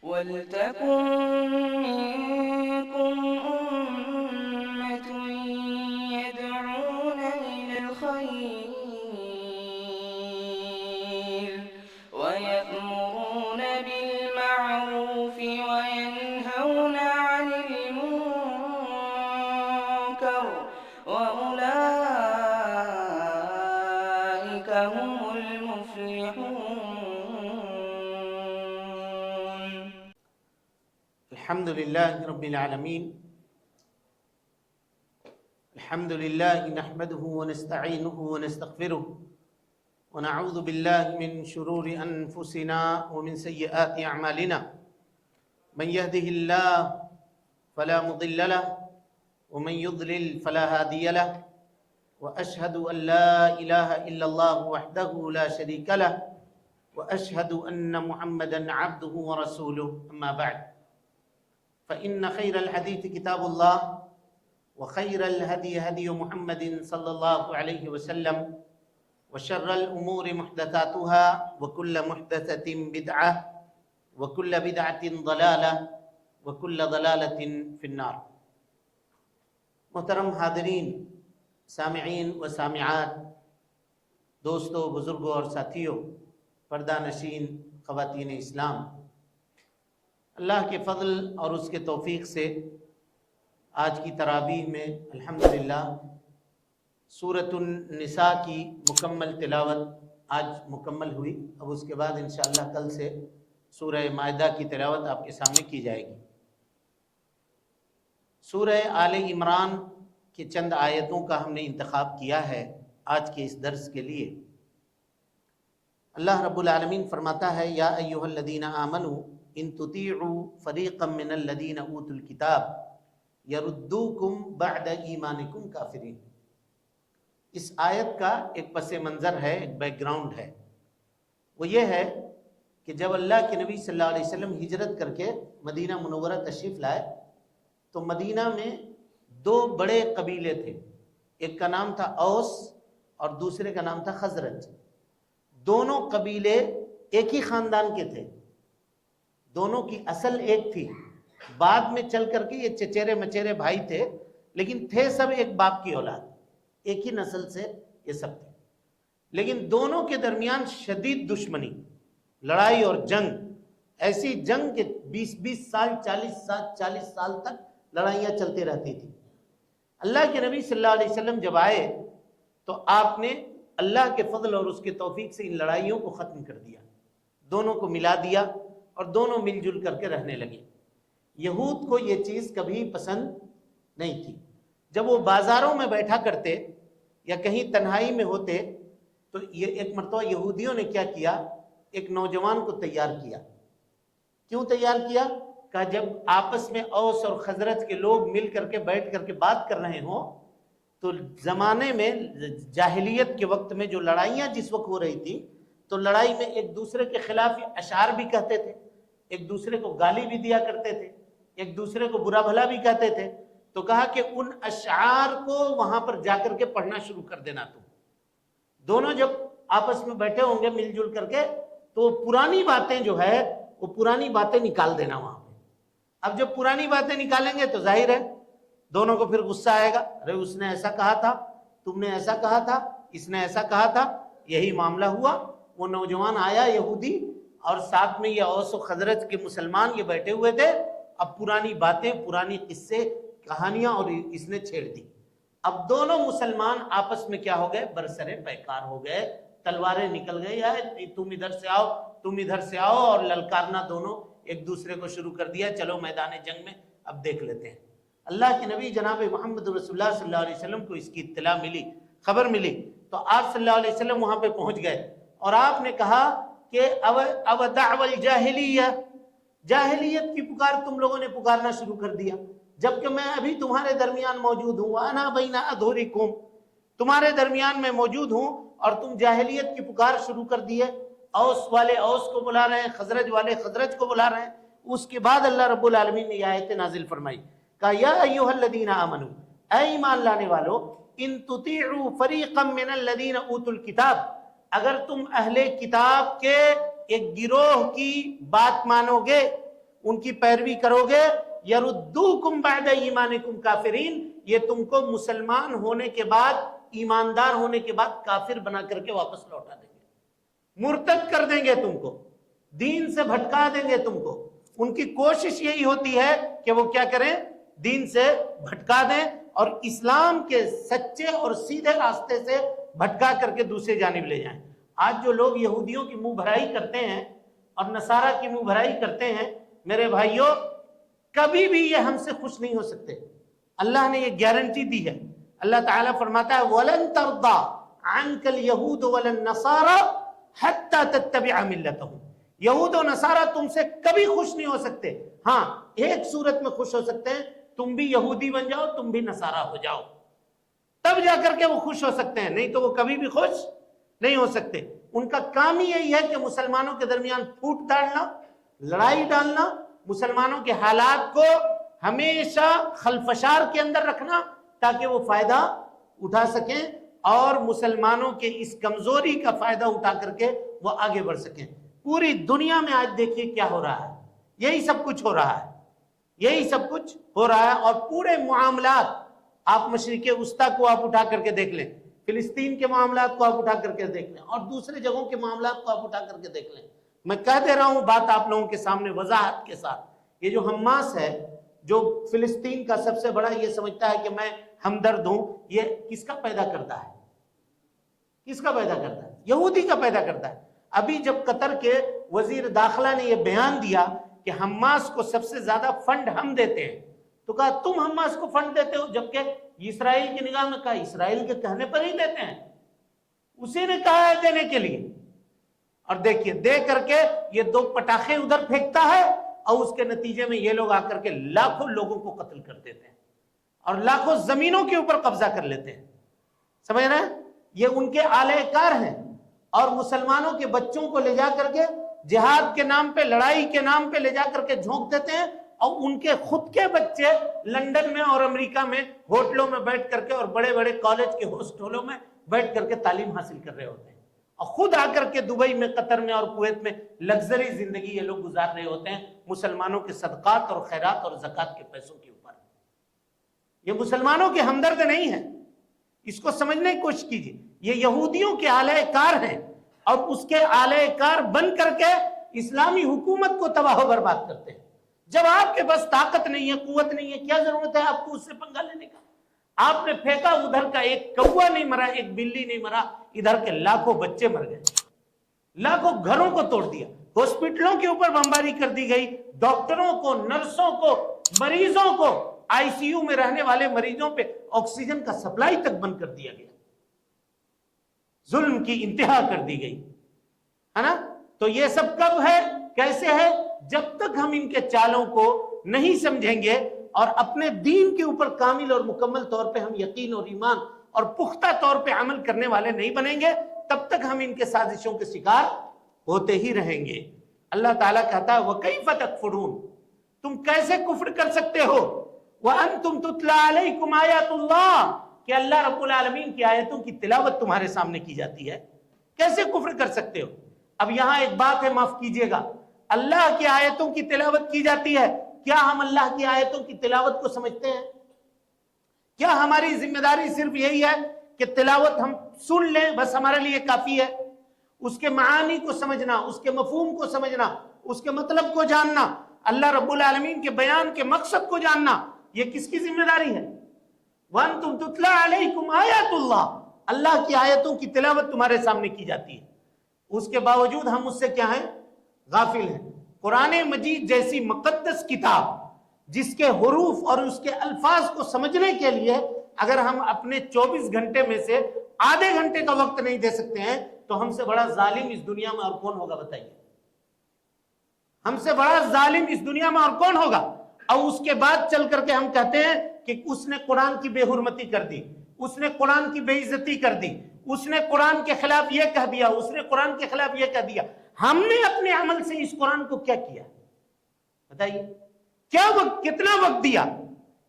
وَلْتَكُن مِّنكُمْ أُمَّةٌ يَدْعُونَ إِلَى الْخَيْرِ وَيَأْمُرُونَ بِالْمَعْرُوفِ وَيَنْهَوْنَ عَنِ الْمُنكَرِ وَأُولَٰئِكَ هُمُ الْمُفْلِحُونَ. الحمد لله رب العالمين. الحمد لله نحمده ونستعينه ونستغفره ونعوذ بالله من شرور أنفسنا ومن سيئات أعمالنا. من يهده الله فلا مضل له ومن يضلل فلا هادي له، وأشهد أن لا إله إلا الله وحده لا شريك له، وأشهد أن محمدا عبده ورسوله. أما بعد، فإن خير الحديث كتاب الله، وخير الهدي هدي محمد صلى الله عليه وسلم، وشر الأمور محدثاتها، وكل محدثة بدعة، وكل بدعة ضلالة، وكل ضلالة في النار. محترم حاضرین، سامعین و سامعات، دوستو، بزرگوں اور ساتھیوں، پردہ نشین خواتین اسلام، اللہ کے فضل اور اس کے توفیق سے آج کی تراویح میں الحمدللہ سورۃ النساء کی مکمل تلاوت آج مکمل ہوئی. اب اس کے بعد انشاءاللہ کل سے سورہ مائدہ کی تلاوت آپ کے سامنے کی جائے گی. سورہ آل عمران کے چند آیتوں کا ہم نے انتخاب کیا ہے آج کے اس درس کے لیے. اللہ رب العالمین فرماتا ہے: یا ایھا الذین آمنوا ان تطیعوا فریقا من الذین اوتوا الکتاب یردوکم بعد ایمانکم کافرین. اس آیت کا ایک پس منظر ہے، ایک بیک گراؤنڈ ہے. وہ یہ ہے کہ جب اللہ کے نبی صلی اللہ علیہ وسلم ہجرت کر کے مدینہ منورہ تشریف لائے تو مدینہ میں دو بڑے قبیلے تھے. ایک کا نام تھا اوس اور دوسرے کا نام تھا خزرج. دونوں قبیلے ایک ہی خاندان کے تھے، دونوں کی اصل ایک تھی. بعد میں چل کر کے یہ چچیرے مچیرے بھائی تھے، لیکن تھے سب ایک باپ کی اولاد، ایک ہی نسل سے یہ سب تھے. لیکن دونوں کے درمیان شدید دشمنی، لڑائی اور جنگ، ایسی جنگ کہ 20 سال 40 سال تک لڑائیاں چلتے رہتی تھی. اللہ کے نبی صلی اللہ علیہ وسلم جب آئے تو آپ نے اللہ کے فضل اور اس کے توفیق سے ان لڑائیوں کو ختم کر دیا، دونوں کو ملا دیا اور دونوں مل جل کر کے رہنے لگے. یہود کو یہ چیز کبھی پسند نہیں تھی. جب وہ بازاروں میں بیٹھا کرتے یا کہیں تنہائی میں ہوتے تو یہ ایک مرتبہ یہودیوں نے کیا کیا، ایک نوجوان کو تیار کیا. کیوں تیار کیا؟ کہ جب آپس میں اوس اور خزرج کے لوگ مل کر کے بیٹھ کر کے بات کر رہے ہوں تو زمانے میں جاہلیت کے وقت میں جو لڑائیاں جس وقت ہو رہی تھی تو لڑائی میں ایک دوسرے کے خلاف اشعار بھی کہتے تھے، ایک دوسرے کو گالی بھی دیا کرتے تھے، ایک دوسرے کو برا بھلا بھی کہتے تھے. تو کہا کہ ان اشعار کو وہاں پر جا کر کے پڑھنا شروع کر دینا. تم دونوں جب آپس میں بیٹھے ہوں گے مل جل کر کے تو پرانی باتیں جو ہے وہ پرانی باتیں نکال دینا وہاں پہ. اب جب پرانی باتیں نکالیں گے تو ظاہر ہے دونوں کو پھر غصہ آئے گا، ارے اس نے ایسا کہا تھا، تم نے ایسا کہا تھا، اس نے ایسا کہا تھا. یہی معاملہ ہوا. وہ نوجوان آیا یہودی اور ساتھ میں یہ اوس و خزرج کے مسلمان یہ بیٹھے ہوئے تھے. اب پرانی باتیں، پرانی قصے، کہانیاں اور اس نے چھیڑ دی. اب دونوں مسلمان آپس میں کیا ہو گئے؟ برسرے پیکار ہو گئے، تلواریں نکل گئی، تم ادھر سے آؤ، تم ادھر سے آؤ، اور للکارنا دونوں ایک دوسرے کو شروع کر دیا. چلو میدان جنگ میں اب دیکھ لیتے ہیں. اللہ کے نبی جناب محمد رسول اللہ صلی اللہ علیہ وسلم کو اس کی اطلاع ملی، خبر ملی، تو آپ صلی اللہ علیہ وسلم وہاں پہ پہنچ گئے اور آپ نے کہا کہ اب دعو الجاہلیہ، جاہلیت کی پکار تم لوگوں نے پکارنا شروع کر دیا جبکہ میں ابھی تمہارے درمیان موجود ہوں. وانا بین اظہرکم، تمہارے درمیان میں موجود ہوں اور تم جاہلیت کی پکار شروع کر دیے. اوس والے اوس کو بلا رہے ہیں، خزرج والے خزرج کو بلا رہے ہیں. اس کے بعد اللہ رب العالمین نے یہ آیت نازل فرمائی، کہا یا ایھا الذین آمنوا، اے ایمان لانے والو، ان تطیعوا فریقا من الذین اوتوا الکتاب، اگر تم اہل کتاب کے ایک گروہ کی بات مانو گے ان کی پیروی کرو گے یردوکم بعد ایمانکم کافرین، یہ تم کو مسلمان ہونے کے بعد، ایماندار ہونے کے بعد کافر بنا کر کے واپس لوٹا دیں گے، مرتد کر دیں گے تم کو، دین سے بھٹکا دیں گے تم کو۔ ان کی کوشش یہی ہوتی ہے کہ وہ کیا کریں، دین سے بھٹکا دیں اور اسلام کے سچے اور سیدھے راستے سے بھٹکا کر کے دوسری جانب لے جائیں۔ آج جو لوگ یہودیوں کی منہ بھرائی کرتے ہیں اور نصارہ کی منہ بھرائی کرتے ہیں، میرے بھائیوں کبھی بھی یہ ہم سے خوش نہیں ہو سکتے۔ اللہ نے یہ گارنٹی دی ہے، اللہ تعالیٰ فرماتا ہے وَلَن تَرْضَى عَنْكَ الْيَهُودُ وَلَا النَّصَارَى حَتَّى تَتَّبِعَ مِلَّتَهُمْ، یہود و نصارہ تم سے کبھی خوش نہیں ہو سکتے، ہاں ایک صورت میں خوش ہو سکتے ہیں، تم بھی یہودی بن جاؤ، تم بھی نصارہ ہو جاؤ، تب جا کر کے وہ خوش ہو سکتے ہیں، نہیں تو وہ کبھی بھی خوش نہیں ہو سکتے۔ ان کا کام ہی یہی ہے کہ مسلمانوں کے درمیان پھوٹ ڈالنا، لڑائی ڈالنا، مسلمانوں کے حالات کو ہمیشہ خلفشار کے اندر رکھنا تاکہ وہ فائدہ اٹھا سکیں اور مسلمانوں کے اس کمزوری کا فائدہ اٹھا کر کے وہ آگے بڑھ سکیں۔ پوری دنیا میں آج دیکھیے کیا ہو رہا ہے، یہی سب کچھ ہو رہا ہے، یہی سب کچھ ہو رہا ہے۔ اور پورے معاملات، آپ مشرق وسطیٰ کو آپ اٹھا کر کے دیکھ لیں، فلسطین کے معاملات کو آپ اٹھا کر کے دیکھ لیں، اور دوسرے جگہوں کے معاملات کو آپ اٹھا کر کے دیکھ لیں۔ میں کہہ دے رہا ہوں بات آپ لوگوں کے سامنے وضاحت کے ساتھ، یہ جو حماس ہے، جو فلسطین کا سب سے بڑا یہ سمجھتا ہے کہ میں ہمدرد ہوں، یہ کس کا پیدا کرتا ہے؟ کس کا پیدا کرتا ہے؟ یہودی کا پیدا کرتا ہے۔ ابھی جب قطر کے وزیر داخلہ نے یہ بیان دیا کہ حماس کو سب سے زیادہ فنڈ ہم دیتے ہیں، تو کہا تم حماس کو فنڈ دیتے ہو، جبکہ اسرائیل کی نگاہ میں کہا اسرائیل کے کہنے پر ہی دیتے ہیں، اسی نے کہا ہے دینے کے لیے۔ اور دیکھیے دے کر کے یہ دو پٹاخے ادھر پھینکتا ہے اور اس کے نتیجے میں یہ لوگ آ کر کے لاکھوں لوگوں کو قتل کر دیتے ہیں اور لاکھوں زمینوں کے اوپر قبضہ کر لیتے ہیں۔ سمجھ رہے ہیں؟ یہ ان کے آلہ کار ہیں، اور مسلمانوں کے بچوں کو لے جا کر کے جہاد کے نام پہ، لڑائی کے نام پہ لے جا کر کے جھونک دیتے ہیں، اور ان کے خود کے بچے لندن میں اور امریکہ میں ہوٹلوں میں بیٹھ کر کے اور بڑے بڑے کالج کے ہاسٹلوں میں بیٹھ کر کے تعلیم حاصل کر رہے ہوتے ہیں، اور خود آ کر کے دبئی میں، قطر میں اور کویت میں لگژری زندگی یہ لوگ گزار رہے ہوتے ہیں مسلمانوں کے صدقات اور خیرات اور زکوٰۃ کے پیسوں کے اوپر۔ یہ مسلمانوں کے ہمدرد نہیں ہیں، اس کو سمجھنے کی کوشش کیجیے۔ یہ یہودیوں کے آلہ کار ہیں، اور اس کے آلہ کار بن کر کے اسلامی حکومت کو تباہ و برباد کرتے ہیں۔ جب آپ کے پاس طاقت نہیں ہے، قوت نہیں ہے، کیا ضرورت ہے آپ کو اس سے پنگا لینے کا؟ آپ نے پھینکا ادھر کا، ایک کوا نہیں مرا، ایک بلی نہیں مرا، ادھر کے لاکھوں بچے مر گئے، لاکھوں گھروں کو توڑ دیا، ہاسپٹلوں کے اوپر بمباری کر دی گئی، ڈاکٹروں کو، نرسوں کو، مریضوں کو، آئی سی یو میں رہنے والے مریضوں پہ آکسیجن کا سپلائی تک بند کر دیا گیا، ظلم کی انتہا کر دی گئی، ہے نا؟ تو یہ سب کب ہے، کیسے ہے؟ جب تک ہم ان کے چالوں کو نہیں سمجھیں گے اور اپنے دین کے اوپر کامل اور مکمل طور پہ ہم یقین اور ایمان اور پختہ طور پہ عمل کرنے والے نہیں بنیں گے، تب تک ہم ان کے سازشوں کے شکار ہوتے ہی رہیں گے۔ اللہ تعالیٰ کہتا ہے وَكَيْفَ تَكْفُرُونَ، تم کیسے کفر کر سکتے ہو، وَأَنْتُمْ تُتْلَى عَلَيْكُمْ آيَاتُ اللَّهِ، کہ اللہ رب العالمین کی آیتوں کی تلاوت تمہارے سامنے کی جاتی ہے، کیسے کفر کر سکتے ہو؟ اب یہاں ایک بات ہے، معاف کیجئے گا، اللہ کی آیتوں کی تلاوت کی جاتی ہے، کیا ہم اللہ کی آیتوں کی تلاوت کو سمجھتے ہیں؟ کیا ہماری ذمہ داری صرف یہی ہے کہ تلاوت ہم سن لیں بس ہمارے لیے کافی ہے؟ اس کے معانی کو سمجھنا، اس کے مفہوم کو سمجھنا، اس کے مطلب کو جاننا، اللہ رب العالمین کے بیان کے مقصد کو جاننا، یہ کس کی ذمہ داری ہے؟ وَأَنْتُمْ تُتْلَى عَلَيْكُمْ آيَاتُ اللَّهِ، اللہ کی آیتوں کی تلاوت تمہارے سامنے کی جاتی ہے، اس کے باوجود ہم اس سے کیا ہیں؟ غافل ہیں۔ قرآن مجید جیسی مقدس کتاب جس کے حروف اور اس کے الفاظ کو سمجھنے کے لیے اگر ہم اپنے 24 گھنٹے میں سے آدھے گھنٹے کا وقت نہیں دے سکتے ہیں تو ہم سے بڑا ظالم اس دنیا میں اور کون ہوگا بتائیے؟ ہم سے بڑا ظالم اس دنیا میں اور کون ہوگا؟ اور اس کے بعد چل کر کے ہم کہتے ہیں کہ اس نے قرآن کی بے حرمتی کر دی، اس نے قرآن کی بے عزتی کر دی، اس نے قرآن کے خلاف یہ کہہ دیا، اس نے قرآن کے خلاف یہ کہہ دیا۔ ہم نے اپنے عمل سے اس قرآن کو کیا کیا بتائیے؟ کیا وقت، کتنا وقت دیا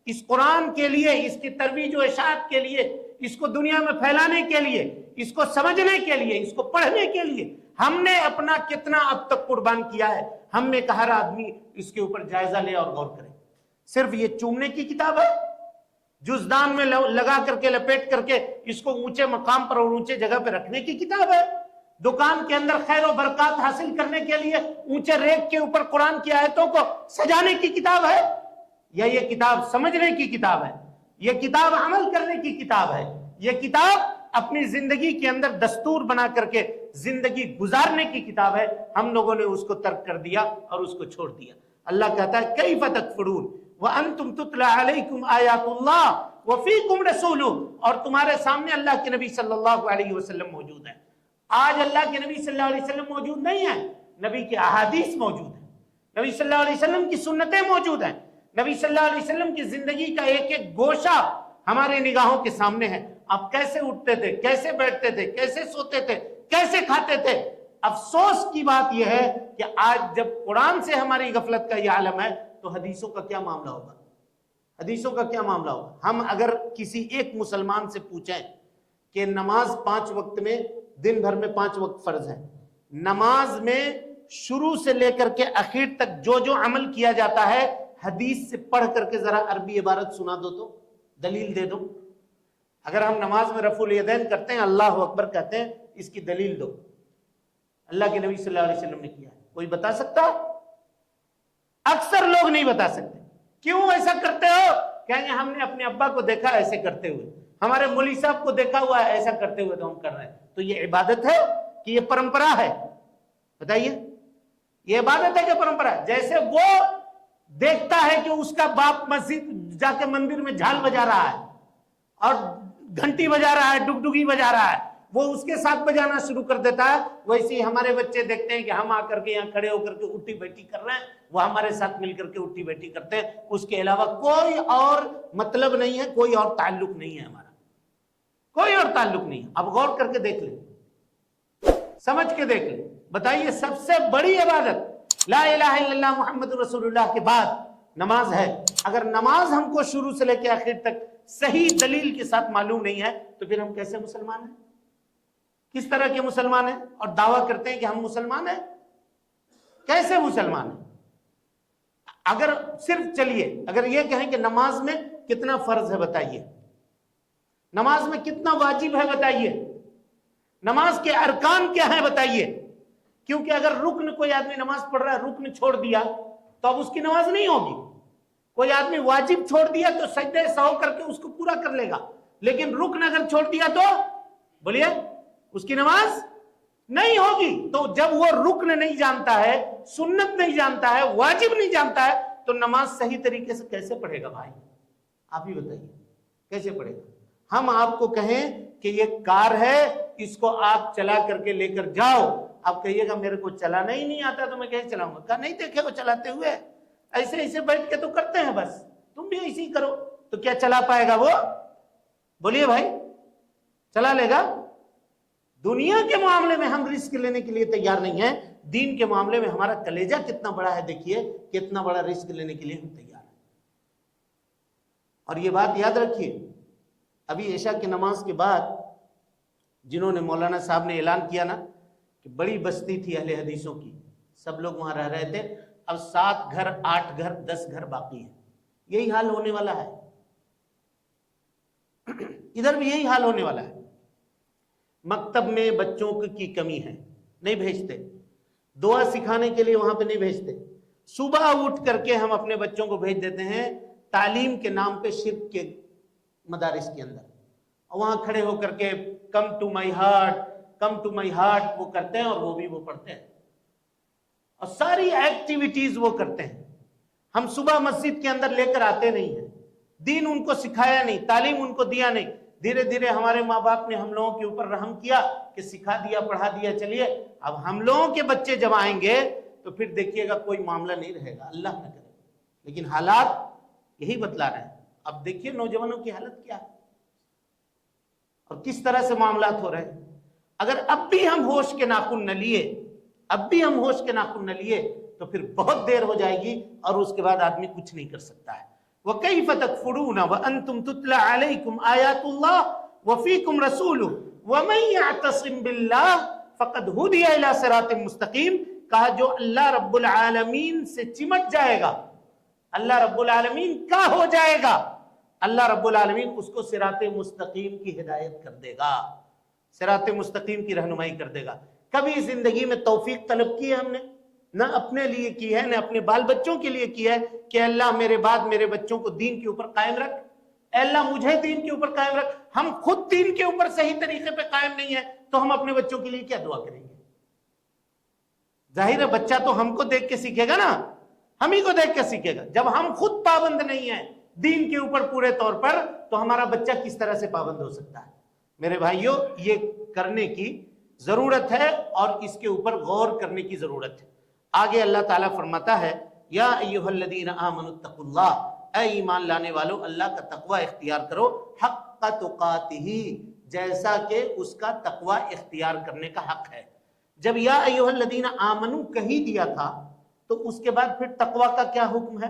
اس قرآن کے لیے، اس کی ترویج و اشاعت کے لیے، اس کو دنیا میں پھیلانے کے لیے، اس کو سمجھنے کے لیے، اس کو پڑھنے کے لیے ہم نے اپنا کتنا اب تک قربان کیا ہے؟ ہم میں کہ ہر آدمی اس کے اوپر جائزہ لے اور غور کرے. صرف یہ چومنے کی کتاب ہے؟ جزدان میں لگا کر کے لپیٹ کر کے اس کو اونچے مقام پر اور اونچے جگہ پہ رکھنے کی کتاب ہے؟ دکان کے اندر خیر و برکات حاصل کرنے کے لیے اونچے ریک کے اوپر قرآن کی آیتوں کو سجانے کی کتاب ہے؟ یا یہ کتاب سمجھنے کی کتاب ہے؟ یہ کتاب عمل کرنے کی کتاب ہے؟ یہ کتاب اپنی زندگی کے اندر دستور بنا کر کے زندگی گزارنے کی کتاب ہے؟ ہم لوگوں نے اس کو ترک کر دیا اور اس کو چھوڑ دیا. اللہ کہتا ہے کیف تکفرون وانتم تتلی علیکم آیات اللہ وفیکم رسولہ، اور تمہارے سامنے اللہ کے نبی صلی اللہ علیہ وسلم موجود ہے. آج اللہ کے نبی صلی اللہ علیہ وسلم موجود نہیں ہے، نبی کی احادیث موجود ہیں، نبی صلی اللہ علیہ وسلم کی سنتیں موجود ہیں، نبی صلی اللہ علیہ وسلم کی زندگی کا ایک ایک گوشہ ہمارے نگاہوں کے سامنے ہے. آپ کیسے اٹھتے تھے، کیسے بیٹھتے تھے، کیسے سوتے تھے، کیسے کھاتے تھے. افسوس کی بات یہ ہے کہ آج جب قرآن سے ہماری غفلت کا یہ عالم ہے تو حدیثوں کا کیا معاملہ ہوگا؟ حدیثوں کا کیا معاملہ ہوگا؟ ہم اگر کسی ایک مسلمان سے پوچھیں کہ نماز 5 وقت میں، دن بھر میں 5 وقت فرض ہے، نماز میں شروع سے لے کر کے اخیر تک جو جو عمل کیا جاتا ہے حدیث سے پڑھ کر کے ذرا عربی عبارت سنا دو تو دلیل دے دو. اگر ہم نماز میں رفع الیدین کرتے ہیں، اللہ اکبر کہتے ہیں، اس کی دلیل دو. اللہ کے نبی صلی اللہ علیہ وسلم نے کیا ہے، کوئی بتا سکتا؟ اکثر لوگ نہیں بتا سکتے. کیوں ایسا کرتے ہو؟ کہیں گے ہم نے اپنے ابا کو دیکھا ایسے کرتے ہوئے، ہمارے مولوی صاحب کو دیکھا ہوا ہے ایسا کرتے ہوئے، تو ہم کر رہے ہیں. تو یہ عبادت ہے کہ یہ پرمپرا ہے؟ بتائیے، یہ عبادت ہے کہ پرمپرا ہے؟ جیسے وہ دیکھتا ہے کہ اس کا باپ مسجد جا کے مندر میں جھال بجا رہا ہے اور گھنٹی بجا رہا ہے، ڈگڈگی بجا رہا ہے، وہ اس کے ساتھ بجانا شروع کر دیتا ہے. ویسے ہی ہمارے بچے دیکھتے ہیں کہ ہم آ کر کے یہاں کھڑے ہو کر کے اٹھی بیٹھی کر رہے ہیں، وہ ہمارے ساتھ مل کر کے اٹھی بیٹھی کرتے ہیں. اس کے علاوہ کوئی اور مطلب نہیں ہے، کوئی اور تعلق نہیں ہے، ہمارا کوئی اور تعلق نہیں ہے. اب غور کر کے دیکھ لیں، سمجھ کے دیکھ لیں. بتائیے، سب سے بڑی عبادت لا الہ الا اللہ محمد رسول اللہ کے بعد نماز ہے. اگر نماز ہم کو شروع سے لے کے آخر تک صحیح دلیل کے ساتھ معلوم نہیں ہے تو پھر ہم کیسے مسلمان ہیں؟ کس طرح کے مسلمان ہیں؟ اور دعویٰ کرتے ہیں کہ ہم مسلمان ہیں. کیسے مسلمان ہیں؟ اگر صرف چلیے اگر یہ کہیں کہ نماز میں کتنا فرض ہے بتائیے، نماز میں کتنا واجب ہے بتائیے، نماز کے ارکان کیا ہیں بتائیے. کیونکہ اگر رکن کوئی آدمی نماز پڑھ رہا ہے، رکن چھوڑ دیا تو اب اس کی نماز نہیں ہوگی. کوئی آدمی واجب چھوڑ دیا تو سجدے سہو کر کے اس کو پورا کر لے گا، لیکن رکن اگر چھوڑ دیا تو بولیے اس کی نماز نہیں ہوگی. تو جب وہ رکن نہیں جانتا ہے، سنت نہیں جانتا ہے، واجب نہیں جانتا ہے، تو نماز صحیح طریقے سے کیسے پڑھے گا بھائی؟ آپ ہی بتائیے کیسے پڑھے گا؟ ہم آپ کو کہیں کہ یہ کار ہے، اس کو آپ چلا کر کے لے کر جاؤ، آپ کہیے گا میرے کو چلانا ہی نہیں آتا تو میں کیسے چلاؤں گا؟ کہا نہیں دیکھے وہ چلاتے ہوئے، ایسے ایسے بیٹھ کے تو کرتے ہیں، بس تم بھی ایسے ہی کرو. تو کیا چلا پائے گا وہ؟ بولیے بھائی، چلا لے گا؟ دنیا کے معاملے میں ہم رسک لینے کے لیے تیار نہیں ہیں، دین کے معاملے میں ہمارا کلیجہ کتنا بڑا ہے. دیکھیے کتنا بڑا رسک لینے کے لیے ہم تیار ہیں. اور یہ بات یاد رکھیے، ابھی عشاء کی نماز کے بعد جنہوں نے مولانا صاحب نے اعلان کیا نا کہ بڑی بستی تھی اہل حدیثوں کی، سب لوگ وہاں رہ رہے تھے، اب 7 گھر 8 گھر 10 گھر باقی ہیں. یہی حال ہونے والا ہے، ادھر بھی یہی حال ہونے والا ہے. مکتب میں بچوں کی کمی ہے، نہیں بھیجتے. دعا سکھانے کے لیے وہاں پہ نہیں بھیجتے. صبح اٹھ کر کے ہم اپنے بچوں کو بھیج دیتے ہیں تعلیم کے نام پہ شرک کے مدارس کے اندر، اور وہاں کھڑے ہو کر کے come to my heart, come to my heart وہ کرتے ہیں، اور وہ بھی وہ پڑھتے ہیں، اور ساری ایکٹیویٹیز وہ کرتے ہیں. ہم صبح مسجد کے اندر لے کر آتے نہیں ہیں، دین ان کو سکھایا نہیں، تعلیم ان کو دیا نہیں. دھیرے دھیرے ہمارے ماں باپ نے ہم لوگوں کے اوپر رحم کیا کہ سکھا دیا، پڑھا دیا، چلیے اب ہم لوگوں کے بچے جب آئیں گے تو پھر دیکھیے گا کوئی معاملہ نہیں رہے گا، اللہ نہ کرے. لیکن حالات یہی بتلا رہے ہیں. اب دیکھیے نوجوانوں کی حالت کیا ہے اور کس طرح سے معاملات ہو رہے ہیں. اگر اب بھی ہم ہوش کے ناخن نہ لیے، اب بھی ہم ہوش کے ناخن نہ لیے تو پھر بہت دیر ہو جائے گی، اور اس کے بعد آدمی کچھ نہیں کر سکتا ہے. وَكَيْفَ تَكْفُرُونَ وَأَنْتُمْ تُتْلَى عَلَيْكُمْ آيَاتُ اللَّهِ وَفِيكُمْ رَسُولُهُ وَمَنْ يَعْتَصِمْ بِاللَّهِ فَقَدْ هُدِيَ إِلَى صِرَاطٍ مُسْتَقِيمٍ. کہا جو اللہ رب العالمین سے چمٹ جائے گا، اللہ رب العالمین کا ہو جائے گا، اللہ رب العالمین اس کو صراط مستقیم کی ہدایت کر دے گا، صراط مستقیم کی رہنمائی کر دے گا۔ کبھی زندگی میں توفیق طلب کی ہے ہم نے؟ نہ اپنے لیے کی ہے، نہ اپنے بال بچوں کے لیے کی ہے کہ اللہ میرے بعد میرے بچوں کو دین کے اوپر قائم رکھ، اے اللہ مجھے دین کے اوپر قائم رکھ۔ ہم خود دین کے اوپر صحیح طریقے پہ قائم نہیں ہے تو ہم اپنے بچوں کے لیے کیا دعا کریں گے؟ ظاہر ہے بچہ تو ہم کو دیکھ کے سیکھے گا نا، ہم ہی کو دیکھ کے سیکھے گا۔ جب ہم خود پابند نہیں ہیں دین کے اوپر پورے طور پر تو ہمارا بچہ کس طرح سے پابند ہو سکتا ہے؟ میرے بھائیوں، یہ کرنے کی ضرورت ہے اور اس کے اوپر غور کرنے کی ضرورت ہے۔ آگے اللہ تعالیٰ فرماتا ہے یا ایھا الذین آمنوا اتقوا اللہ، اے ایمان لانے والو اللہ کا تقوی اختیار کرو، حق تقاتہ، جیسا کہ اس کا تقوی اختیار کرنے کا حق ہے۔ جب یا ایھا الذین آمنوا کہی دیا تھا تو اس کے بعد پھر تقوی کا کیا حکم ہے؟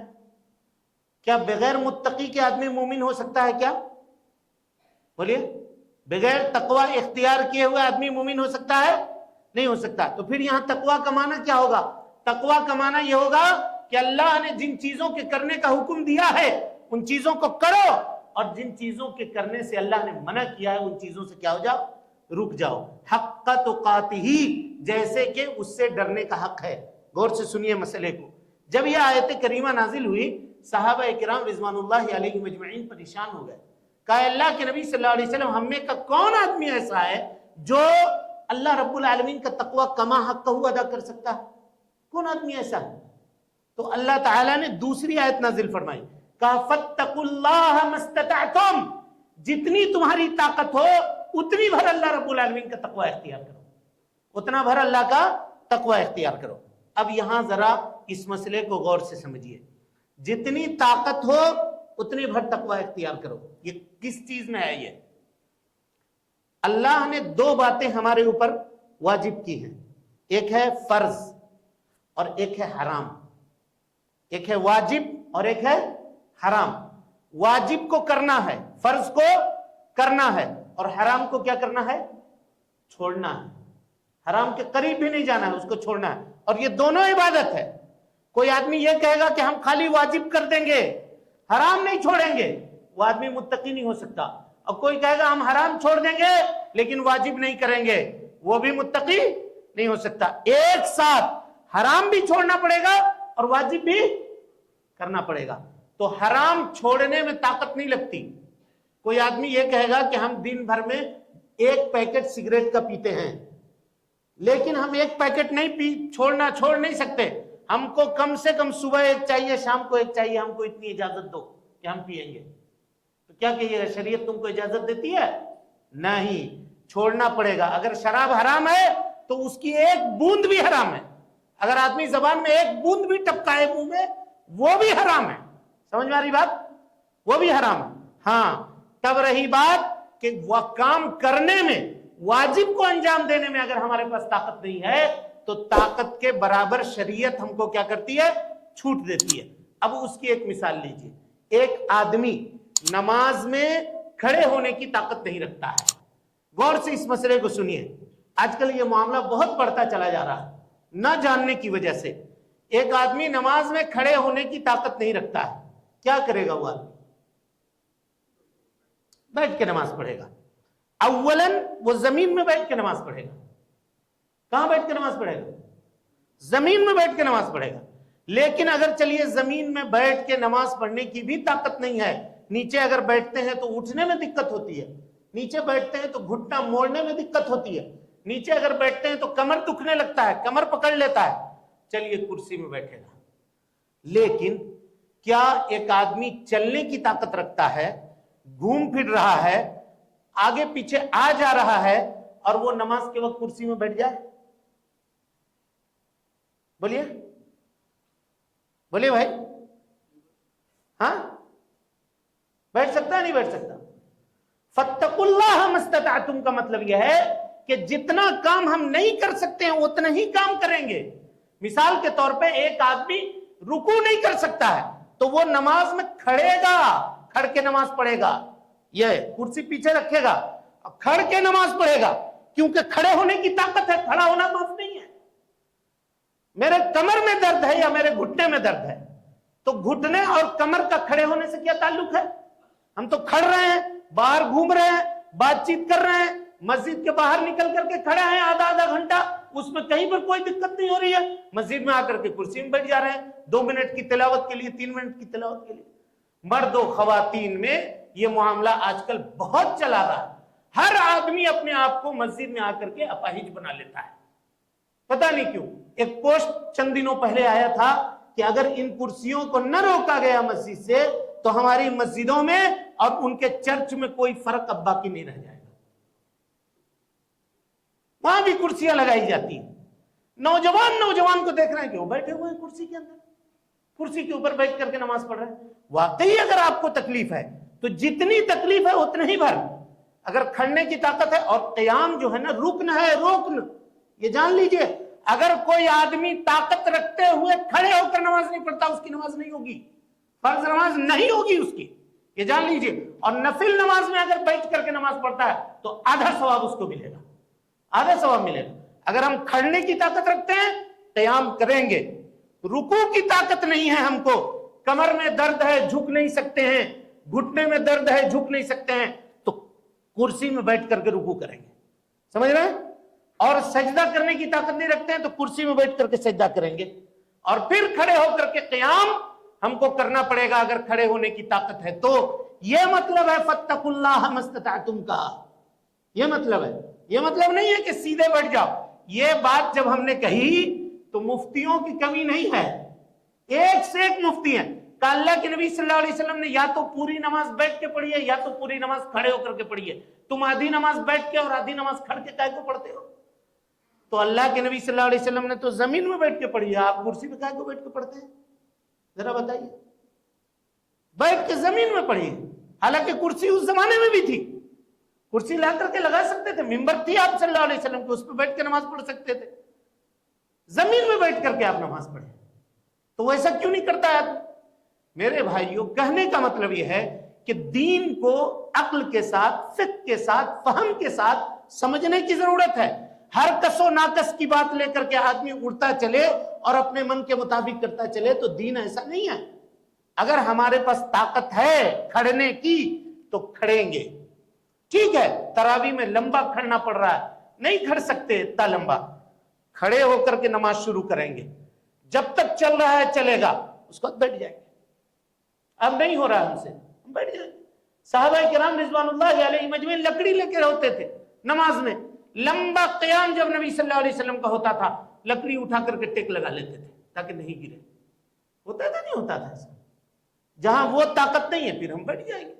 کیا بغیر متقی کے آدمی مومن ہو سکتا ہے کیا؟ بولیے، بغیر تقوی اختیار کیے ہوئے آدمی مومن ہو سکتا ہے؟ نہیں ہو سکتا۔ تو پھر یہاں تقوی کا معنی کیا ہوگا؟ تقوی کا معنی یہ ہوگا کہ اللہ نے جن چیزوں کے کرنے کا حکم دیا ہے ان چیزوں کو کرو، اور جن چیزوں کے کرنے سے اللہ نے منع کیا ہے ان چیزوں سے کیا ہو جاؤ؟ رک جاؤ۔ حق تقاتہ، جیسے کہ اس سے ڈرنے کا حق ہے۔ غور سے سنیے مسئلے کو۔ جب یہ آیت کریمہ نازل ہوئی صحابہ کرام رضوان اللہ علیہم اجمعین پریشان ہو گئے، کہا اللہ کے نبی صلی اللہ علیہ وسلم ہم میں کا کون آدمی ایسا ہے جو اللہ رب العالمین کا تقوی کما حقہ ادا کر سکتا ہے؟ کون آدمی ایسا ہے؟ تو اللہ تعالیٰ نے دوسری آیت نازل فرمائی، کہا فاتقوا اللہ ما استطعتم، جتنی تمہاری طاقت ہو اتنی بھر اللہ رب العالمین کا تقوی اختیار کرو، اتنا بھر اللہ کا تقوی اختیار کرو۔ اب یہاں ذرا اس مسئلے کو غور سے سمجھیے، جتنی طاقت ہو اتنی بھر تقوی اختیار کرو، یہ کس چیز میں ہے؟ یہ اللہ نے دو باتیں ہمارے اوپر واجب کی ہیں، ایک ہے فرض اور ایک ہے حرام، ایک ہے واجب اور ایک ہے حرام۔ واجب کو کرنا ہے، فرض کو کرنا ہے، اور حرام کو کیا کرنا ہے؟ چھوڑنا ہے۔ حرام کے قریب بھی نہیں جانا ہے، اس کو چھوڑنا ہے، اور یہ دونوں عبادت ہے۔ کوئی آدمی یہ کہے گا کہ ہم خالی واجب کر دیں گے حرام نہیں چھوڑیں گے، وہ آدمی متقی نہیں ہو سکتا۔ اور کوئی کہے گا ہم حرام چھوڑ دیں گے لیکن واجب نہیں کریں گے، وہ بھی متقی نہیں ہو سکتا۔ ایک ساتھ حرام بھی چھوڑنا پڑے گا اور واجب بھی کرنا پڑے گا۔ تو حرام چھوڑنے میں طاقت نہیں لگتی۔ کوئی آدمی یہ کہے گا کہ ہم دن بھر میں ایک پیکٹ سگریٹ کا پیتے ہیں لیکن ہم ایک پیکٹ نہیں چھوڑ نہیں سکتے، ہم کو کم سے کم صبح ایک چاہیے شام کو ایک چاہیے، ہم کو اتنی اجازت دو کہ ہم پیئیں گے۔ تو کیا کہیے گا، شریعت تم کو اجازت دیتی ہے؟ نہیں، چھوڑنا پڑے گا۔ اگر شراب حرام ہے تو اس کی ایک بوند بھی حرام ہے، اگر آدمی زبان میں ایک بوند بھی ٹپکائے منہ میں وہ بھی حرام ہے۔ سمجھ میں آ رہی بات؟ وہ بھی حرام ہے۔ ہاں، تب رہی بات کہ وہ کام کرنے میں، واجب کو انجام دینے میں اگر ہمارے پاس طاقت نہیں ہے تو طاقت کے برابر شریعت ہم کو کیا کرتی ہے؟ چھوٹ دیتی ہے۔ اب اس کی ایک مثال لیجئے، ایک آدمی نماز میں کھڑے ہونے کی طاقت نہیں رکھتا ہے۔ غور سے اس مسئلے کو سنیے، آج کل یہ معاملہ بہت بڑھتا چلا جا رہا ہے نہ جاننے کی وجہ سے۔ ایک آدمی نماز میں کھڑے ہونے کی طاقت نہیں رکھتا ہے، کیا کرے گا وہ آدمی؟ بیٹھ کے نماز پڑھے گا۔ اولاً وہ زمین میں بیٹھ کے نماز پڑھے گا۔ کہاں بیٹھ کے نماز پڑھے گا؟ زمین میں بیٹھ کے نماز پڑھے گا۔ لیکن اگر چلیے زمین میں بیٹھ کے نماز پڑھنے کی بھی طاقت نہیں ہے، نیچے اگر بیٹھتے ہیں تو اٹھنے میں دقت ہوتی ہے، نیچے بیٹھتے ہیں تو گھٹنا موڑنے میں دقت ہوتی ہے، نیچے اگر بیٹھتے ہیں تو کمر دکھنے لگتا ہے، کمر پکڑ لیتا ہے، چلیے کرسی میں بیٹھے گا۔ لیکن کیا ایک آدمی چلنے کی طاقت رکھتا ہے، گھوم پھر رہا ہے، آگے پیچھے آ جا رہا ہے، اور وہ نماز کے وقت کرسی میں بیٹھ جائے؟ بولیے بولیے بھائی، ہاں بیٹھ سکتا ہے نہیں بیٹھ سکتا؟ فاتقوا اللہ ما استطعتم کا مطلب یہ ہے کہ جتنا کام ہم نہیں کر سکتے ہیں اتنا ہی کام کریں گے۔ مثال کے طور پہ ایک آدمی رکوع نہیں کر سکتا ہے تو وہ نماز میں کھڑے گا، کھڑ کے نماز پڑھے گا، یہ کرسی پیچھے رکھے گا، کھڑ کے نماز پڑھے گا، کیونکہ کھڑے ہونے کی طاقت ہے، کھڑا ہونا معاف نہیں ہے۔ میرے کمر میں درد ہے یا میرے گھٹنے میں درد ہے، تو گھٹنے اور کمر کا کھڑے ہونے سے کیا تعلق ہے؟ ہم تو کھڑ رہے ہیں، باہر گھوم رہے ہیں، بات چیت کر رہے ہیں، مسجد کے باہر نکل کر کے کھڑے ہیں آدھا گھنٹہ، اس میں کہیں پر کوئی دقت نہیں ہو رہی ہے، مسجد میں آ کر کے کرسی میں بیٹھ جا رہے ہیں 2 منٹ کی تلاوت کے لیے، 3 منٹ کی تلاوت کے لیے۔ مرد و خواتین میں یہ معاملہ آج کل بہت چلا رہا ہے، ہر آدمی اپنے آپ کو مسجد میں آ کر کے اپاہج بنا لیتا ہے، پتہ نہیں کیوں۔ ایک پوسٹ چند دنوں پہلے آیا تھا کہ اگر ان کرسیوں کو نہ روکا گیا مسجد سے تو ہماری مسجدوں میں اور ان کے چرچ میں کوئی فرق اب باقی نہیں رہ جائے گا۔ وہاں بھی کرسیاں لگائی جاتی ہیں، نوجوان کو دیکھ رہے ہیں کہ وہ بیٹھے ہوئے ہیں کرسی کے اندر، کرسی کے اوپر بیٹھ کر کے نماز پڑھ رہے ہیں۔ واقعی اگر آپ کو تکلیف ہے تو جتنی تکلیف ہے اتنا ہی بھر، اگر کھڑنے کی طاقت ہے، اور قیام جو ہے نا رکن ہے، رکن، یہ جان لیجئے۔ اگر کوئی آدمی طاقت رکھتے ہوئے کھڑے ہو کر نماز نہیں پڑھتا اس کی نماز نہیں ہوگی، فرض نماز نہیں ہوگی اس کی، یہ جان لیجئے۔ اور نفل نماز میں اگر بیٹھ کر کے نماز پڑھتا ہے تو آدھا ثواب اس کو ملے گا، آدھا ثواب ملے گا۔ اگر ہم کھڑنے کی طاقت رکھتے ہیں قیام کریں گے، رکوع کی طاقت نہیں ہے ہم کو، کمر میں درد ہے جھک نہیں سکتے ہیں، گھٹنے میں درد ہے جھک نہیں سکتے ہیں، تو کرسی میں بیٹھ کر کے رکوع کریں گے، سمجھ رہے ہیں؟ اور سجدہ کرنے کی طاقت نہیں رکھتے ہیں تو کرسی میں بیٹھ کر کے سجدہ کریں گے، اور پھر کھڑے ہو کر کے قیام ہم کو کرنا پڑے گا اگر کھڑے ہونے کی طاقت ہے تو۔ یہ مطلب ہے فاتقوا اللہ ما استطعتم کا، یہ مطلب ہے، یہ مطلب نہیں ہے کہ سیدھے بیٹھ جاؤ۔ یہ بات جب ہم نے کہی تو مفتیوں کی کمی نہیں ہے، ایک سے ایک مفتی ہیں کہ اللہ کے نبی صلی اللہ علیہ وسلم نے یا تو پوری نماز بیٹھ کے پڑھی ہے یا تو پوری نماز کھڑے ہو کر کے پڑھی ہے، تم آدھی نماز بیٹھ کے اور آدھی نماز کھڑ کے کائے کو پڑھتے ہو؟ تو اللہ کے نبی صلی اللہ علیہ وسلم نے تو زمین میں بیٹھ کے پڑھی ہے، آپ کرسی پہ کائے کو بیٹھ کے پڑھتے ہیں؟ ذرا بتائیے، بیٹھ کے زمین میں پڑھی ہے، حالانکہ کرسی اس زمانے میں بھی تھی، کرسی لا کر کے لگا سکتے تھے، ممبر تھی آپ صلی اللہ علیہ وسلم کے، اس پہ بیٹھ کے نماز پڑھ سکتے تھے، زمین میں بیٹھ کر کے آپ نماز پڑھیں، تو ویسا کیوں نہیں کرتا ہے؟ میرے بھائیوں، کہنے کا مطلب یہ ہے کہ دین کو عقل کے ساتھ، فقہ کے ساتھ، فہم کے ساتھ سمجھنے کی ضرورت ہے۔ ہر کس و ناقص کی بات لے کر کے آدمی اڑتا چلے اور اپنے من کے مطابق کرتا چلے تو دین ایسا نہیں ہے۔ اگر ہمارے پاس طاقت ہے کھڑنے کی تو کھڑیں گے، ٹھیک ہے، تراویح میں لمبا کھڑنا پڑ رہا ہے، نہیں کھڑ سکتے اتنا لمبا، کھڑے ہو کر کے نماز شروع کریں گے، جب تک چل رہا ہے چلے گا، اس کو بیٹھ جائیں گے۔ اب نہیں ہو رہا ہم سے، ہم بیٹھ جائیں گے۔ صحابہ کرام رضوان اللہ علیہ مجمعین لکڑی لے کے ہوتے تھے نماز میں، لمبا قیام جب نبی صلی اللہ علیہ وسلم کا ہوتا تھا لکڑی اٹھا کر کے ٹیک لگا لیتے تھے تاکہ نہیں گرے، ہوتا تھا نہیں ہوتا تھا ایسا؟ جہاں وہ طاقت نہیں ہے پھر ہم بیٹھ جائیں گے،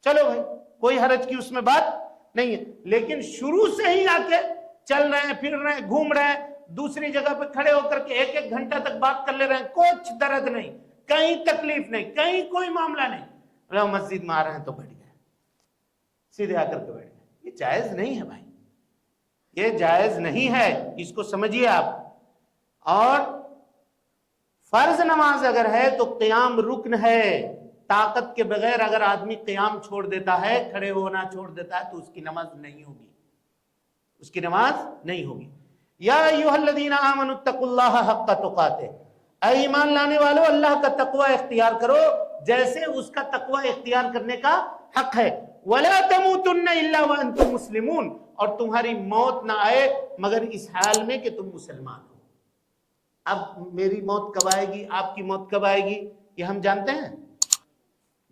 چلو بھائی کوئی حرج کی اس میں بات نہیں ہے، لیکن شروع سے ہی آ کے چل رہے ہیں، پھر رہے ہیں، گھوم رہے ہیں، دوسری جگہ پہ کھڑے ہو کر کے 1-1 گھنٹہ تک بات کر لے رہے ہیں، کچھ درد نہیں، کہیں تکلیف نہیں، کہیں کوئی معاملہ نہیں، مسجد میں آ رہے ہیں تو بیٹھ گئے، سیدھے آ کر کے بیٹھ گئے، یہ جائز نہیں ہے بھائی، یہ جائز نہیں ہے، اس کو سمجھیے آپ۔ اور فرض نماز اگر ہے تو قیام رکن ہے، طاقت کے بغیر اگر آدمی قیام چھوڑ دیتا ہے، کھڑے ہونا چھوڑ دیتا ہے تو اس کی نماز نہیں ہوگی، اس کی نماز نہیں ہوگی۔ یا ایھا الذین آمنوا اتقوا اللہ حق تقاتہ، اے ایمان لانے والو اللہ کا تقوی اختیار کرو جیسے اس کا تقوی اختیار کرنے کا حق ہے، ولا تموتن الا وانتم مسلمون، اور تمہاری موت نہ آئے مگر اس حال میں کہ تم مسلمان ہو۔ اب میری موت کب آئے گی، آپ کی موت کب آئے گی، یہ ہم جانتے ہیں؟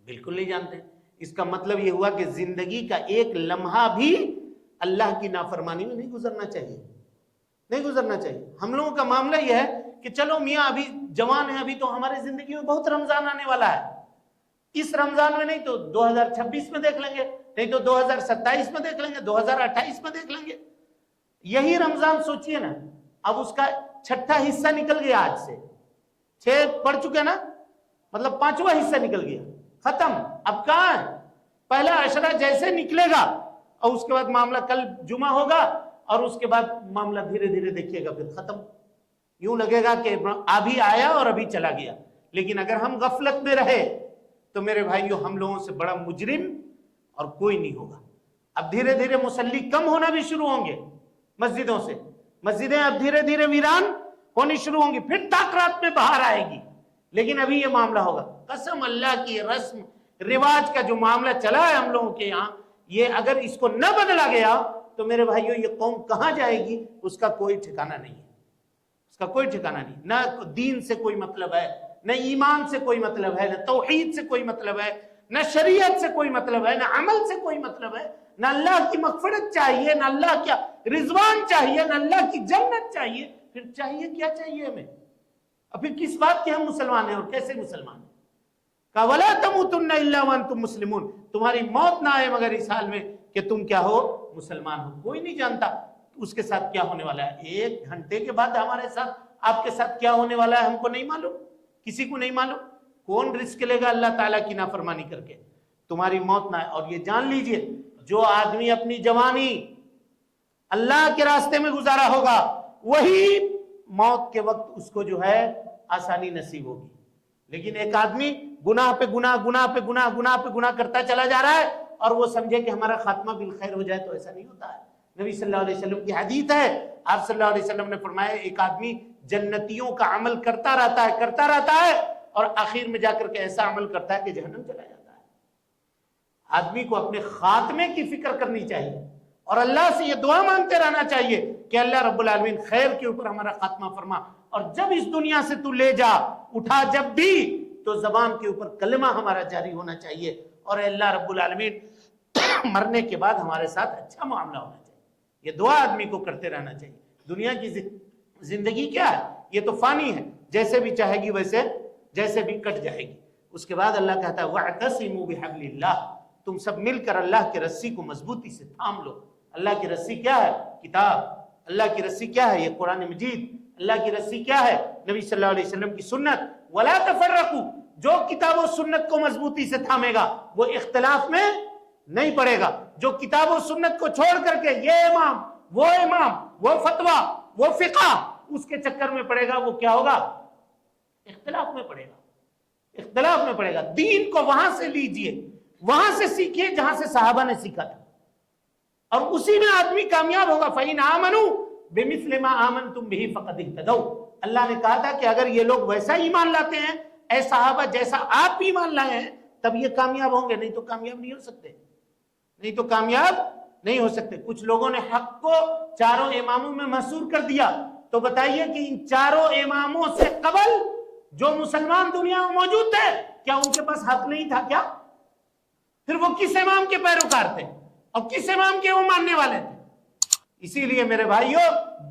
بالکل نہیں جانتے۔ اس کا مطلب یہ ہوا کہ زندگی کا ایک لمحہ بھی اللہ کی نافرمانی میں نہیں گزرنا چاہیے، نہیں گزرنا چاہیے۔ ہم لوگوں کا معاملہ یہ ہے کہ چلو میاں ابھی جوان ہیں، ابھی تو ہماری زندگی میں بہت رمضان آنے والا ہے، اس رمضان میں نہیں تو 2026 میں دیکھ لیں گے، نہیں تو 2027 میں دیکھ لیں گے، 2028 میں دیکھ لیں گے۔ یہی رمضان سوچئے نا، اب اس کا 6واں حصہ نکل گیا، آج سے 6 پڑھ چکے نا، مطلب 5واں حصہ نکل گیا، ختم۔ اب کہاں ہے؟ پہلا عشرہ جیسے نکلے گا اور اس کے بعد معاملہ کل جمعہ ہوگا اور اس کے بعد معاملہ دھیرے دھیرے دیکھیے گا پھر ختم، یوں لگے گا کہ ابھی آیا اور ابھی چلا گیا۔ لیکن اگر ہم غفلت میں رہے تو میرے بھائیو ہم لوگوں سے بڑا مجرم اور کوئی نہیں ہوگا۔ اب دھیرے دھیرے مصلی کم ہونا بھی شروع ہوں گے مسجدوں سے، مسجدیں اب دھیرے دھیرے ویران ہونی شروع ہوں گی، پھر تاکرات میں باہر آئے گی، لیکن ابھی یہ معاملہ ہوگا۔ قسم اللہ کی، رسم رواج کا جو معاملہ چلا ہے ہم لوگوں کے یہاں، یہ اگر اس کو نہ بدلا گیا تو میرے بھائیوں یہ قوم کہاں جائے گی اس کا کوئی ٹھکانہ نہیں ہے، اس کا کوئی ٹھکانہ نہیں۔ نہ دین سے کوئی مطلب ہے، نہ ایمان سے کوئی مطلب ہے، نہ توحید سے کوئی مطلب ہے، نہ شریعت سے کوئی مطلب ہے، نہ عمل سے کوئی مطلب ہے، نہ اللہ کی مغفرت چاہیے، نہ اللہ کا رضوان چاہیے، نہ اللہ کی جنت چاہیے، پھر چاہیے کیا چاہیے ہمیں؟ اور پھر کس بات کے ہم مسلمان ہیں اور کیسے مسلمان ہیں؟ کہا وَلَا تَمُوتُنَّ إِلَّا وَأَنْتُمْ مُسْلِمُونَ، تمہاری موت نہ آئے مگر اس حال میں کہ تم کیا ہو؟ مسلمان ہو۔ کوئی نہیں جانتا اس کے ساتھ کیا ہونے والا ہے، 1 گھنٹے کے بعد ہمارے ساتھ آپ کے ساتھ کیا ہونے والا ہے ہم کو نہیں معلوم، کسی کو نہیں معلوم۔ کون رزق لے گا اللہ تعالیٰ کی نافرمانی کر کے؟ تمہاری موت نہ آئے۔ اور یہ جان لیجئے جو آدمی اپنی جوانی اللہ کے راستے میں گزارا ہوگا وہی موت کے وقت اس کو جو ہے آسانی نصیب ہوگی، لیکن ایک آدمی گناہ پہ گناہ، گناہ پہ گناہ، گناہ پہ گناہ کرتا چلا جا رہا ہے اور وہ سمجھے کہ ہمارا خاتمہ بالخیر ہو جائے، تو ایسا نہیں ہوتا ہے۔ نبی صلی اللہ علیہ وسلم کی حدیث ہے، آپ صلی اللہ علیہ وسلم نے فرمایا ایک آدمی جنتیوں کا عمل کرتا رہتا ہے اور آخر میں جا کر کے ایسا عمل کرتا ہے کہ جہنم چلا جاتا ہے۔ آدمی کو اپنے خاتمے کی فکر کرنی چاہیے اور اللہ سے یہ دعا مانگتے رہنا چاہیے کہ اللہ رب العالمین خیر کے اوپر ہمارا خاتمہ فرما، اور جب اس دنیا سے تو لے جا اٹھا جب بھی، تو زبان کے اوپر کلمہ ہمارا جاری ہونا چاہیے، اور اللہ رب العالمین مرنے کے بعد ہمارے ساتھ اچھا معاملہ ہونا چاہیے۔ یہ دعا آدمی کو کرتے رہنا چاہیے۔ دنیا کی زندگی کیا ہے؟ یہ تو فانی ہے، جیسے بھی چاہے گی جیسے بھی کٹ جائے گی۔ اس کے بعد اللہ کہتا ہے وَاعْتَصِمُوا بِحَبْلِ اللَّهِ، تم سب مل کر اللہ کی رسی کو مضبوطی سے تھام لو۔ اللہ کی رسی کیا ہے؟ کتاب۔ اللہ کی رسی کیا ہے؟ یہ قرآن مجید۔ اللہ کی رسی کیا ہے؟ نبی صلی اللہ علیہ وسلم کی سنت۔ وَلَا تَفَرَّقُوا، جو کتاب و سنت کو مضبوطی سے تھامے گا وہ اختلاف میں نہیں پڑے گا۔ جو کتاب و سنت کو چھوڑ کر کے یہ امام، وہ فتویٰ، وہ فقہ، اس کے چکر میں پڑے گا، وہ کیا ہوگا؟ اختلاف میں پڑے گا، اختلاف میں پڑے گا۔ دین کو وہاں سے لیجئے، وہاں سے سیکھیے جہاں سے صحابہ نے سیکھا تھا، اور اسی میں آدمی کامیاب ہوگا۔ فَإِنْ آمَنُوا بِمِثْلِ مَا آمَنْتُمْ بِهِ فَقَدِ اهْتَدَوْا، اللہ نے کہا تھا کہ اگر یہ لوگ ویسا ایمان لاتے ہیں اے صحابہ جیسا آپ ایمان لائے ہیں تب یہ کامیاب ہوں گے، نہیں تو کامیاب نہیں ہو سکتے، نہیں تو کامیاب نہیں ہو سکتے۔ کچھ لوگوں نے حق کو چاروں اماموں میں محصور کر دیا، تو بتائیے کہ ان چاروں اماموں سے قبل جو مسلمان دنیا میں موجود تھے کیا ان کے پاس حق نہیں تھا کیا؟ پھر وہ کس امام کے پیروکار تھے اور کس امام کے وہ ماننے والے تھے؟ اسی لیے میرے بھائیوں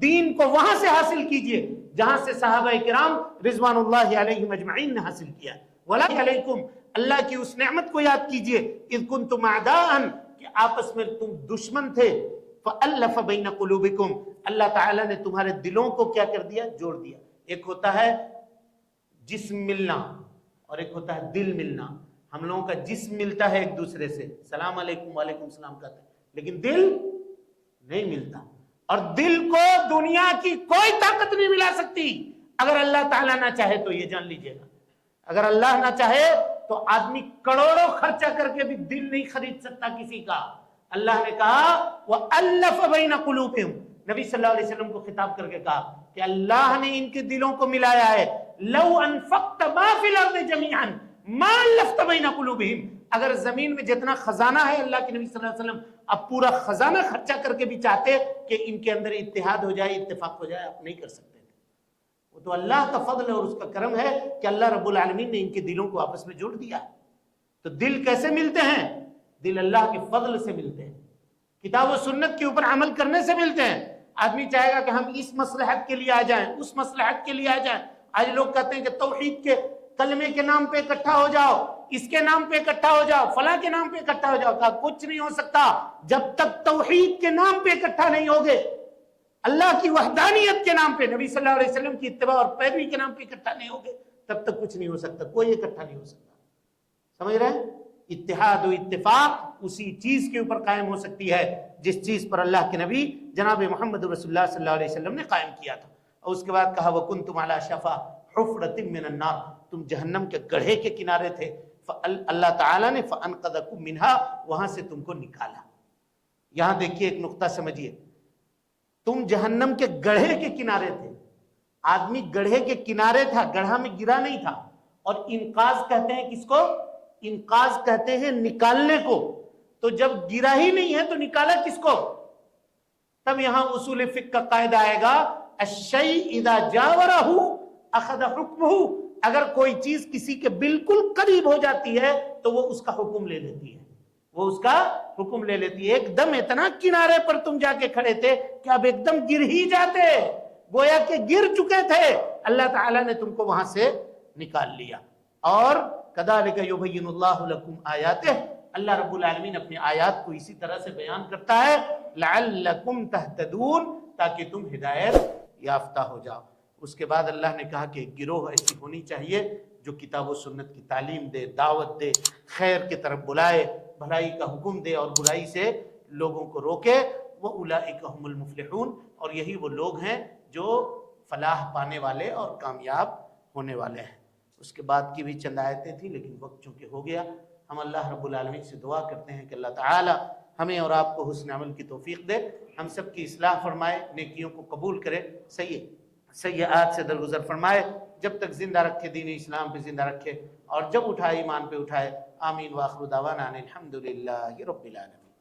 دین کو وہاں سے حاصل کیجئے جہاں سے صحابہ کرام رضوان اللہ علیہم اجمعین نے حاصل کیا۔ وَلَا عَلَيْكُمْ، اللہ کی اس نعمت کو یاد کیجئے، اِذْ كُنْتُمْ أَعْدَاءً، کہ آپس میں تم دشمن تھے، فَأَلَّفَ بَيْنَ قُلُوبِكُمْ، اللہ تعالیٰ نے تمہارے دلوں کو کیا کر دیا؟ جوڑ دیا۔ ایک ہوتا ہے جسم ملنا اور ایک ہوتا ہے دل ملنا۔ ہم لوگوں کا جسم ملتا ہے ایک دوسرے سے، سلام علیکم وعلیکم السلام کہتے ہیں، لیکن دل نہیں ملتا، اور دل کو دنیا کی کوئی طاقت نہیں ملا سکتی اگر اللہ تعالیٰ نہ چاہے تو، یہ جان لیجئے گا۔ اگر اللہ نہ چاہے تو آدمی کروڑوں خرچہ کر کے بھی دل نہیں خرید سکتا کسی کا۔ اللہ نے کہا وَأَلَّفَ بَيْنَ قُلُوبِهِمْ، نبی صلی اللہ علیہ وسلم کو خطاب کر کے کہا کہ اللہ نے ان کے دلوں کو ملایا ہے۔ لَوْ أَنفَقْتَ مَا فِي الْأَرْضِ جَمِيعًا مَا أَلَّفْتَ بَيْنَ قُلُوبِهِمْ، اگر زمین میں جتنا خزانہ ہے اللہ کے نبی صلی اللہ علیہ وسلم اب پورا خزانہ خرچہ کر کے بھی چاہتے کہ ان کے اندر اتحاد ہو جائے، اتفاق ہو جائے، آپ نہیں کر سکتے تھے۔ وہ تو اللہ کا فضل اور اس کا کرم ہے کہ اللہ رب العالمین نے ان کے دلوں کو آپس میں جوڑ دیا۔ تو دل کیسے ملتے ہیں؟ دل اللہ کے فضل سے ملتے ہیں، کتاب و سنت کے اوپر عمل کرنے سے ملتے ہیں۔ آدمی چاہے گا کہ ہم اس مصلحت کے لیے آ جائیں، اس مصلحت کے لیے آ جائیں۔ آج لوگ کہتے ہیں کہ توحید کے کلمے کے نام پہ اکٹھا ہو جاؤ، اس کے نام پہ اکٹھا ہو جاؤ، فلاں کے نام پہ اکٹھا ہو جاؤ۔ کہا کچھ نہیں ہو سکتا جب تک توحید کے نام پہ اکٹھا نہیں ہوگے، اللہ کی وحدانیت کے نام پہ، نبی صلی اللہ علیہ وسلم کی اتباع اور پیروی کے نام پہ اکٹھا نہیں ہوگے تب تک کچھ نہیں ہو سکتا، کوئی اکٹھا نہیں ہو سکتا۔ سمجھ رہے ہیں؟ اتحاد و اتفاق اسی چیز کے اوپر قائم ہو سکتی ہے جس چیز پر اللہ کے نبی جناب محمد رسول اللہ صلی اللہ علیہ وسلم نے قائم کیا تھا۔ اور اس کے بعد کہا وَكُنْتُمْ عَلَى شَفَا حُفْرَةٍ مِّنَ النَّارِ، تم جہنم کے گڑھے کے کنارے تھے، اللہ تعالیٰ نے فَأَنْقَذَكُم مِّنْهَا، وہاں سے تم کو نکالا۔ یہاں دیکھیے ایک نقطہ سمجھیے، تم جہنم کے گڑھے کے کنارے تھے، آدمی گڑھے کے کنارے تھا، گڑھا میں گرا نہیں تھا. اور انقاذ کہتے ہیں کس کو؟ انقاذ کہتے ہیں نکالنے کو. تو جب گرا ہی نہیں ہے تو نکالا کس کو؟ تب یہاں اصول فقہ کا قاعدہ آئے گا الشیء اذا جاورہ اخذ حکمہ. اگر کوئی چیز کسی کے بالکل قریب ہو جاتی ہے تو وہ اس کا حکم لے لیتی ہے، وہ اس کا حکم لے لیتی ہے. ایک دم اتنا کنارے پر تم جا کے کھڑے تھے کہ اب ایک دم گر ہی جاتے، گویا کہ گر چکے تھے، اللہ تعالیٰ نے تم کو وہاں سے نکال لیا. اور کذالک یبین اللہ لکم آیاتہ، اللہ رب العالمین اپنی آیات کو اسی طرح سے بیان کرتا ہے لعلکم تہتدون، تاکہ تم ہدایت یافتہ ہو جاؤ. اس کے بعد اللہ نے کہا کہ گروہ ایسی ہونی چاہیے جو کتاب و سنت کی تعلیم دے، دعوت دے، خیر کی طرف بلائے، بھلائی کا حکم دے اور برائی سے لوگوں کو روکے. وَأُولَئِكَ هُمُ الْمُفْلِحُونَ، اور یہی وہ لوگ ہیں جو فلاح پانے والے اور کامیاب ہونے والے ہیں. اس کے بعد کی بھی چند آیتیں تھیں لیکن وقت چونکہ ہو گیا. ہم اللہ رب العالمین سے دعا کرتے ہیں کہ اللہ تعالی ہمیں اور آپ کو حسن عمل کی توفیق دے، ہم سب کی اصلاح فرمائے، نیکیوں کو قبول کرے، سیئات سے درگزر فرمائے، جب تک زندہ رکھے دین اسلام پہ زندہ رکھے، اور جب اٹھائے ایمان پہ اٹھائے. آمین وآخر دعوانا ان الحمدللہ رب العالمین.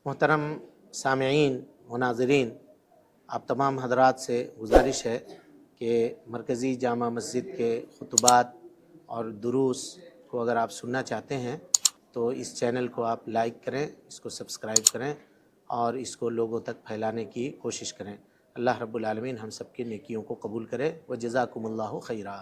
محترم سامعین و ناظرین، آپ تمام حضرات سے گزارش ہے کہ مرکزی جامع مسجد کے خطبات اور دروس کو اگر آپ سننا چاہتے ہیں تو اس چینل کو آپ لائک کریں، اس کو سبسکرائب کریں اور اس کو لوگوں تک پھیلانے کی کوشش کریں. اللہ رب العالمین ہم سب کی نیکیوں کو قبول کرے. وجزاکم اللہ خیرا.